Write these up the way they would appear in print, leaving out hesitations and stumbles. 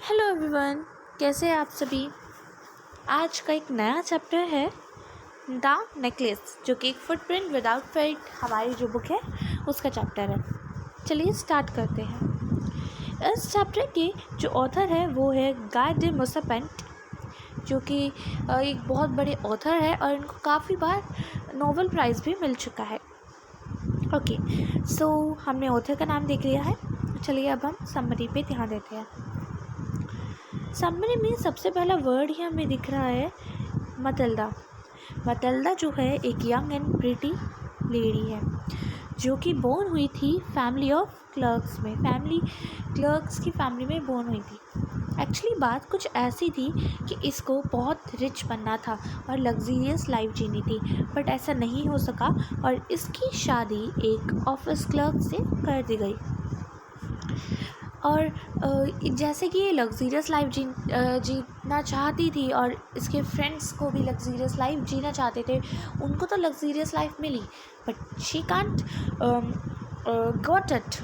Hello everyone, कैसे हैं आप सभी। आज का एक नया चैप्टर है द नेकलेस, जो कि एक फुटप्रिंट विदाउट फेट हमारी जो बुक है उसका चैप्टर है। चलिए स्टार्ट करते हैं। इस चैप्टर के जो ऑथर है वो है गाय डे मोसापेंट, जो कि एक बहुत बड़े ऑथर है और इनको काफ़ी बार नोबेल प्राइज़ भी मिल चुका है। ओके, सो हमने ऑथर का नाम देख लिया है। चलिए अब हम समरी पे ध्यान देते हैं। समरी में सबसे पहला वर्ड ही हमें दिख रहा है मतिल्डा। मतिल्डा जो है एक यंग एंड प्रिटी लेडी है, जो कि बोर्न हुई थी फैमिली ऑफ क्लर्क्स में। क्लर्क्स की फैमिली में बोर्न हुई थी। एक्चुअली बात कुछ ऐसी थी कि इसको बहुत रिच बनना था और लग्जीरियस लाइफ जीनी थी, बट ऐसा नहीं हो सका और इसकी शादी एक ऑफिस क्लर्क से कर दी गई। और जैसे कि ये लग्जीरियस लाइफ जीना चाहती थी और इसके फ्रेंड्स को भी लग्जीरियस लाइफ जीना चाहते थे, उनको तो लग्जीरियस लाइफ मिली, but she can't got it.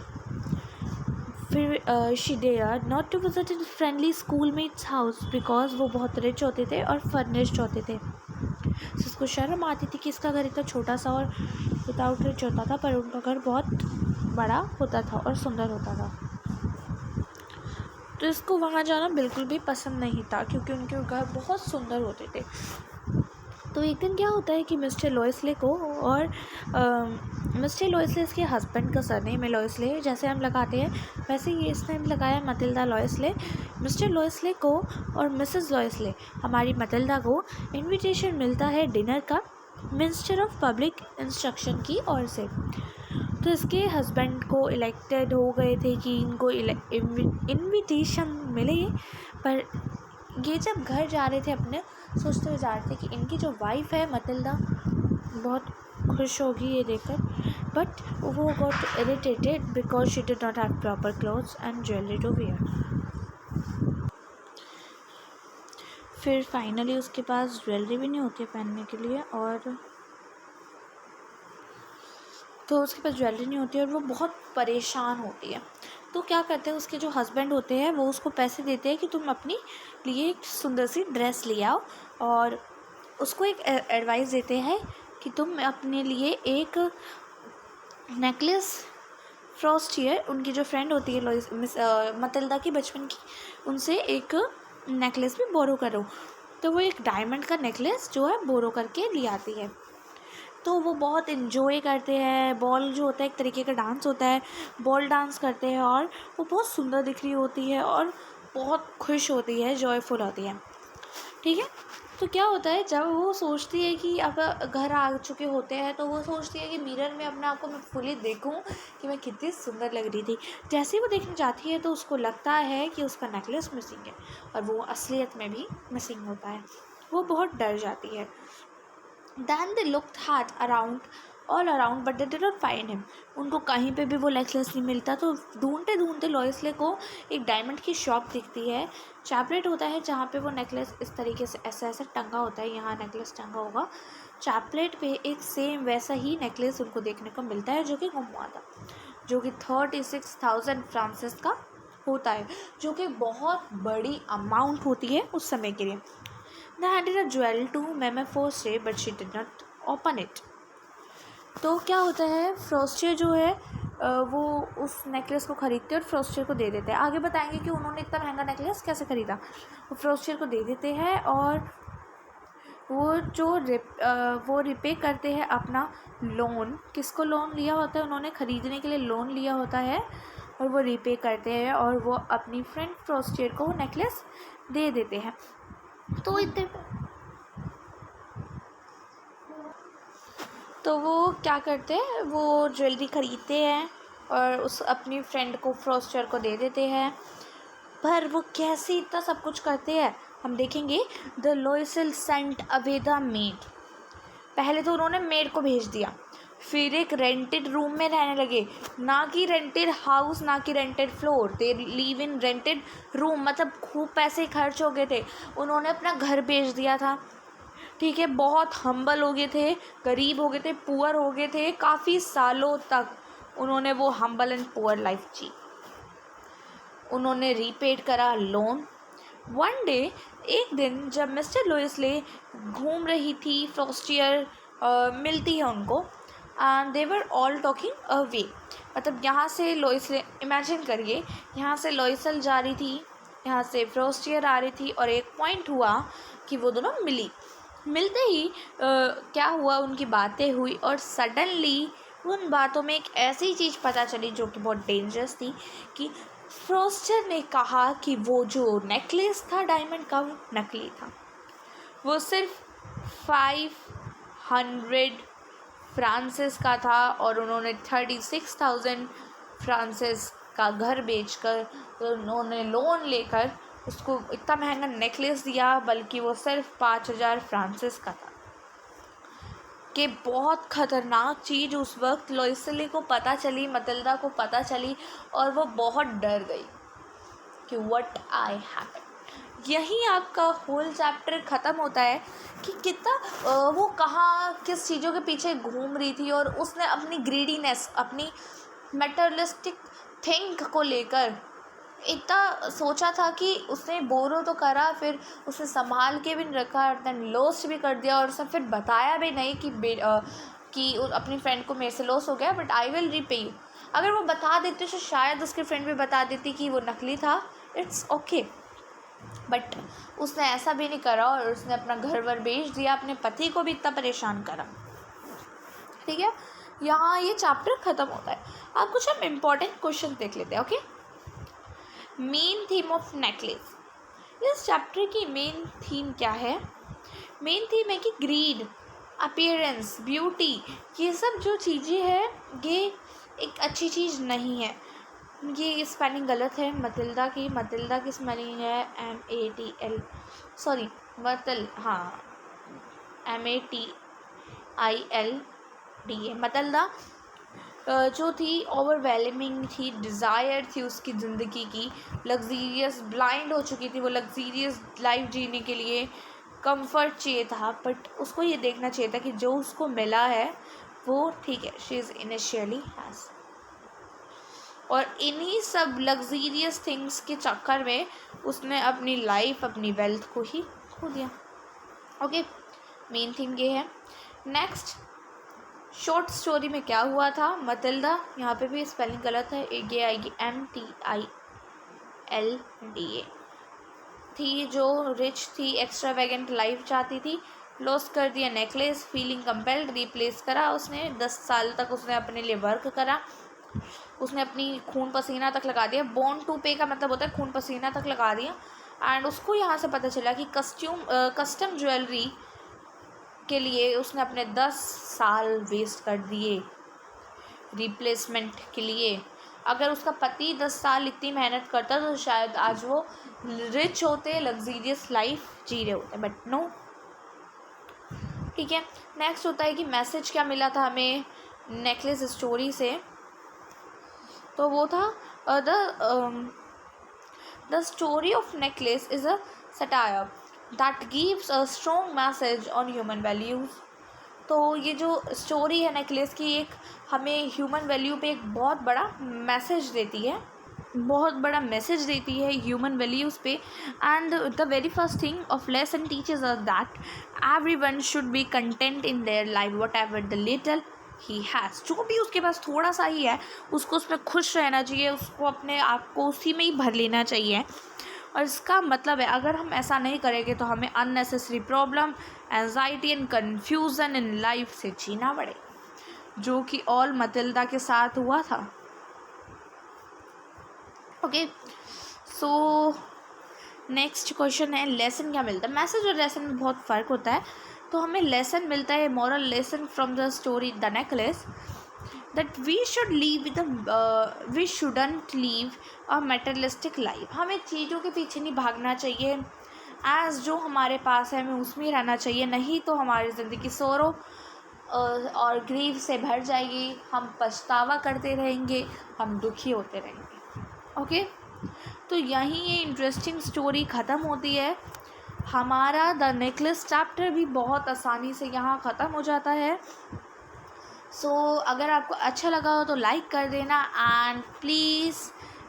फिर she dared not to visit in friendly schoolmates house because वो बहुत रिच होते थे और फर्निश्ड होते थे। तो उसको शर्म आती थी कि इसका घर इतना छोटा सा और विदाउट रिच होता था, पर उनका घर बहुत बड़ा होता था और सुंदर होता था। तो इसको वहाँ जाना बिल्कुल भी पसंद नहीं था, क्योंकि उनके घर बहुत सुंदर होते थे। तो एक दिन क्या होता है कि मिस्टर लॉयसले को और मिस्टर लॉयसले इसके हस्बैंड का सरनेम है लॉयसले, जैसे हम लगाते हैं वैसे ही इसने लगाया मतिल्डा लॉयसले। मिस्टर लॉयसले को और मिसेस लॉयसले हमारी मतिल्डा को इनविटेशन मिलता है डिनर का मिनिस्टर ऑफ पब्लिक इंस्ट्रक्शन की ओर से। तो इसके हस्बैंड को इलेक्टेड हो गए थे कि इनको इनविटेशन मिले, पर ये जब घर जा रहे थे अपने, सोचते हुए जा रहे थे कि इनकी जो वाइफ है मतिल्डा बहुत खुश होगी ये देखकर, बट वो got irritated because she did not have proper clothes and jewellery to wear. फिर फाइनली उसके पास ज्वेलरी भी नहीं होती है पहनने के लिए, और तो उसके पास ज्वेलरी नहीं होती है और वो बहुत परेशान होती है। तो क्या करते हैं, उसके जो हस्बैंड होते हैं वो उसको पैसे देते हैं कि तुम अपनी लिए एक सुंदर सी ड्रेस ले आओ, और उसको एक एडवाइस देते हैं कि तुम अपने लिए एक नेकलेस फ्रॉस्टियर, उनकी जो फ्रेंड होती है मतिल्डा की बचपन की, उनसे एक नेकलेस भी बोरो करो। तो वो एक डायमंड का नेकलेस जो है बोरो करके ले आती है। तो वो बहुत इन्जॉय करते हैं। बॉल जो होता है एक तरीके का डांस होता है, बॉल डांस करते हैं और वो बहुत सुंदर दिख रही होती है और बहुत खुश होती है, जॉयफुल होती है। ठीक है, तो क्या होता है जब वो सोचती है कि अब घर आ चुके होते हैं, तो वो सोचती है कि मिरर में अपने आप को मैं फुली देखूं कि मैं कितनी सुंदर लग रही थी। जैसे ही वो देखने जाती है तो उसको लगता है कि उसका नेकलेस मिसिंग है, और वो असलियत में भी मिसिंग होता है। वो बहुत डर जाती है। Then they looked hard all around but they did not find him. उनको कहीं पे भी वो नेकलेस नहीं मिलता। तो ढूंढते ढूंढते लॉयसले को एक डायमंड की शॉप दिखती है। चैपलेट होता है जहाँ पे वो नेकलेस इस तरीके से ऐसा ऐसा टंगा होता है, यहाँ नेकलेस टंगा होगा। चैपलेट पे एक सेम वैसा ही नेकलेस उनको देखने को मिलता है जो कि गुम हुआ था, जो कि 36,000 फ्रांसिस का होता है, जो कि बहुत बड़ी अमाउंट होती है उस समय के लिए। They handed a jewel to Meme Frosty, but she did not open it. तो क्या होता है, फ्रॉस्टियर जो है वो उस नेकलेस को खरीदते हैं और फ्रॉस्टियर को दे देते हैं। आगे बताएंगे कि उन्होंने इतना महंगा नेकलेस कैसे खरीदा। वो फ्रॉस्टियर को दे देते हैं और वो रिपे करते हैं अपना लोन। किसको लोन लिया होता है, उन्होंने ख़रीदने के लिए लोन लिया होता है, और वो रिपे करते हैं और वो अपनी फ्रेंड फ्रॉस्टियर को वो नेकलेस दे देते हैं। तो वो क्या करते हैं, वो ज्वेलरी ख़रीदते हैं और उस अपनी फ्रेंड को फ्रॉस्टियर को दे देते हैं। पर वो कैसे इतना सब कुछ करते हैं हम देखेंगे। The Loisels sent away the maid. पहले तो उन्होंने मेड को भेज दिया, फिर एक रेंटेड रूम में रहने लगे, ना कि रेंटेड हाउस, ना कि rented floor, they live in rented room. मतलब खूब पैसे खर्च हो गए थे, उन्होंने अपना घर बेच दिया था। ठीक है, बहुत हम्बल हो गए थे, गरीब हो गए थे, पुअर हो गए थे। काफ़ी सालों तक उन्होंने वो हम्बल एंड पुअर लाइफ जी। उन्होंने रीपेड करा लोन। वन डे, एक दिन जब मिस्टर लोइसले घूम रही थी, फ्रॉस्टियर मिलती है उनको, and they were all talking away. मतलब यहाँ से लोइसले, इमेजिन करिए, यहाँ से लोइसल जा रही थी, यहाँ से फ्रॉस्टियर आ रही थी, और एक पॉइंट हुआ कि वो दोनों मिलते ही क्या हुआ, उनकी बातें हुई, और सडनली उन बातों में एक ऐसी चीज़ पता चली जो कि बहुत डेंजरस थी, कि फ्रॉस्टर ने कहा कि वो जो नेकलेस था डायमंड का, वो नकली था। वो सिर्फ 500 फ्रांसिस का था, और उन्होंने 36,000 फ्रांसिस का घर बेचकर, उन्होंने लोन लेकर उसको इतना महंगा नेकलेस दिया, बल्कि वो सिर्फ 5,000 फ्रांसिस का था। कि बहुत ख़तरनाक चीज़ उस वक्त लोइसले को पता चली, मतिल्डा को पता चली, और वो बहुत डर गई कि व्हाट आई हैपन। यही आपका होल चैप्टर ख़त्म होता है कि कितना वो कहाँ किस चीज़ों के पीछे घूम रही थी, और उसने अपनी ग्रीडीनेस, अपनी मेटरलिस्टिक थिंक को लेकर इतना सोचा था कि उसने बोरो तो करा, फिर उसने संभाल के भी नहीं रखा, देन लॉस्ट भी कर दिया, और उसने फिर बताया भी नहीं कि अपनी फ्रेंड को मेरे से लॉस हो गया, but I will repay you. अगर वो बता देती तो शायद उसकी फ्रेंड भी बता देती कि वो नकली था, इट्स ओके, बट उसने ऐसा भी नहीं करा, और उसने अपना घर वर बेच दिया, अपने पति को भी इतना परेशान करा। ठीक है, यहाँ ये चैप्टर ख़त्म होता है। अब कुछ हम इम्पोर्टेंट क्वेश्चन देख लेते हैं। Okay, main theme of necklace. इस चैप्टर की मेन थीम क्या है? मेन थीम है कि ग्रीड, अपीयरेंस, ब्यूटी, ये सब जो चीज़ें हैं ये एक अच्छी चीज़ नहीं है। ये स्पेलिंग गलत है मतिल्डा की स्पेलिंग है MATL, सॉरी हाँ MATILDA। मतिल्डा जो थी ओवरवेलमिंग थी, डिज़ायर थी उसकी ज़िंदगी की, लग्जीरियस, ब्लाइंड हो चुकी थी, वो लग्जीरियस लाइफ जीने के लिए कंफर्ट चाहिए था, बट उसको ये देखना चाहिए था कि जो उसको मिला है वो ठीक है, शी इज़ इनिशियली हैज़। और इन्हीं सब लग्जीरियस थिंग्स के चक्कर में उसने अपनी लाइफ, अपनी वेल्थ को ही खो दिया। ओके, मेन थिंग ये है। नेक्स्ट, शॉर्ट स्टोरी में क्या हुआ था? मतिल्डा, यहाँ पे भी स्पेलिंग गलत है, ये आएगी MTILDA, थी जो रिच थी, एक्स्ट्रावेगेंट लाइफ चाहती थी, लॉस कर दिया नेकलेस, फीलिंग कंपेल्ड, रिप्लेस करा उसने। 10 साल तक उसने अपने लिए वर्क करा, उसने अपनी खून पसीना तक लगा दिया। बॉर्न टू पे का मतलब होता है खून पसीना तक लगा दिया। एंड उसको यहाँ से पता चला कि कस्टम ज्वेलरी के लिए उसने अपने 10 साल वेस्ट कर दिए रिप्लेसमेंट के लिए। अगर उसका पति 10 साल इतनी मेहनत करता तो शायद आज वो रिच होते, लग्जीरियस लाइफ जी रहे होते, बट नो। ठीक है, नेक्स्ट होता है कि मैसेज क्या मिला था हमें नेकलेस स्टोरी से। तो वो था the story of necklace is a satire that gives a strong message on human values. तो ये जो स्टोरी है नेकलेस की, एक हमें ह्यूमन वैल्यू पे एक बहुत बड़ा मैसेज देती है, ह्यूमन वैल्यूज़ पे। And the very first thing of lesson teachers us that everyone should be content in their life what ever the little he has. जो भी उसके पास थोड़ा सा ही है उसको उसमें खुश रहना चाहिए, उसको अपने आप को उसी में ही भर लेना चाहिए। और इसका मतलब है अगर हम ऐसा नहीं करेंगे तो हमें unnecessary problem, anxiety and confusion in life से जीना पड़ेगा, जो कि ऑल मतिल्डा के साथ हुआ था। ओके, सो नेक्स्ट क्वेश्चन है लेसन क्या मिलता है? मैसेज और लेसन में बहुत फ़र्क होता है। तो हमें लेसन मिलता है, moral lesson from the story the necklace, that we shouldn't live a materialistic life। हमें चीज़ों के पीछे नहीं भागना चाहिए, एज जो हमारे पास है हमें उसमें ही रहना चाहिए, नहीं तो हमारी ज़िंदगी सोरो और ग्रीव से भर जाएगी, हम पछतावा करते रहेंगे, हम दुखी होते रहेंगे। ओके, तो यहीं ये इंटरेस्टिंग स्टोरी ख़त्म होती है। हमारा द नेकलेस चैप्टर भी बहुत आसानी से यहाँ ख़त्म हो जाता है। सो अगर आपको अच्छा लगा हो तो लाइक कर देना, and please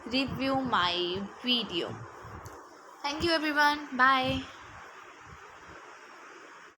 review my video. Thank you everyone. Bye.